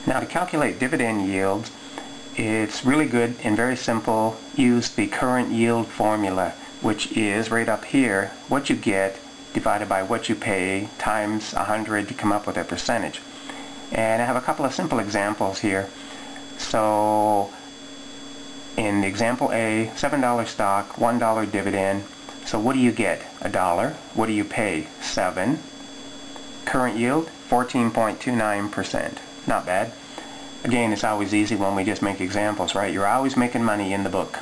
Now, to calculate dividend yields, it's really good and very simple. Use the current yield formula, which is right up here, what you get divided by what you pay times 100 to come up with a percentage. And I have a couple of simple examples here. So in example A, $7 stock, $1 dividend. So what do you get? $1. What do you pay? 7. Current yield, 14.29%. Not bad. Again, it's always easy when we just make examples, right? You're always making money in the book.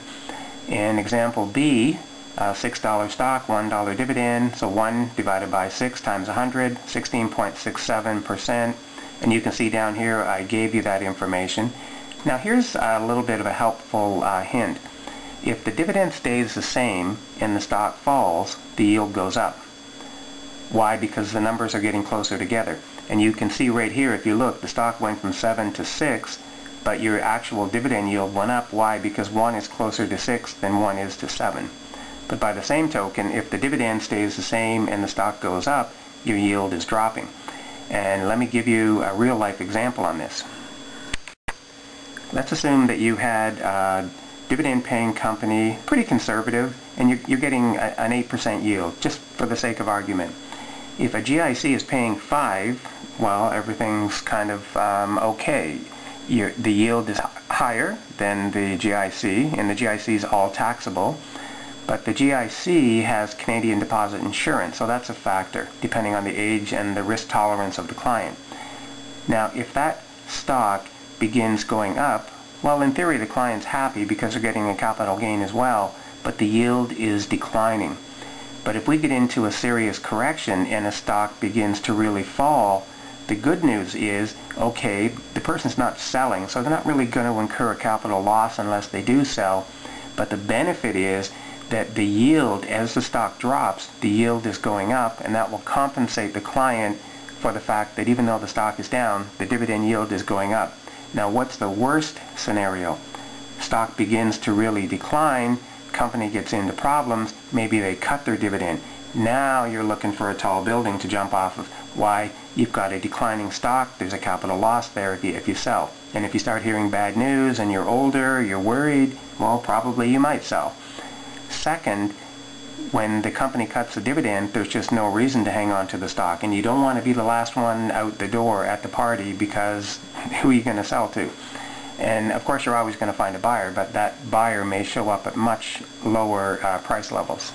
In example B, $6 stock, $1 dividend. So 1 divided by 6 times 100, 16.67%. And you can see down here I gave you that information. Now here's a little bit of a helpful hint. If the dividend stays the same and the stock falls, the yield goes up. Why? Because the numbers are getting closer together. And you can see right here, if you look, the stock went from 7 to 6, but your actual dividend yield went up. Why? Because 1 is closer to 6 than 1 is to 7. But by the same token, if the dividend stays the same and the stock goes up, your yield is dropping. And let me give you a real-life example on this. Let's assume that you had a dividend-paying company, pretty conservative, and you're getting an 8% yield, just for the sake of argument. If a GIC is paying 5, well, everything's kind of okay. The yield is higher than the GIC, and the GIC is all taxable. But the GIC has Canadian Deposit Insurance, so that's a factor, depending on the age and the risk tolerance of the client. Now, if that stock begins going up, well, in theory, the client's happy because they're getting a capital gain as well, but the yield is declining. But if we get into a serious correction and a stock begins to really fall, the good news is, okay, the person's not selling, so they're not really going to incur a capital loss unless they do sell. But the benefit is that the yield, as the stock drops, the yield is going up, and that will compensate the client for the fact that even though the stock is down, the dividend yield is going up. Now, what's the worst scenario? Stock begins to really decline, company gets into problems, maybe they cut their dividend. Now you're looking for a tall building to jump off of. Why? You've got a declining stock, there's a capital loss there if you sell. And if you start hearing bad news and you're older, you're worried, well, probably you might sell. Second, when the company cuts the dividend, there's just no reason to hang on to the stock, and you don't want to be the last one out the door at the party, because who are you going to sell to? And of course you're always going to find a buyer, but that buyer may show up at much lower price levels.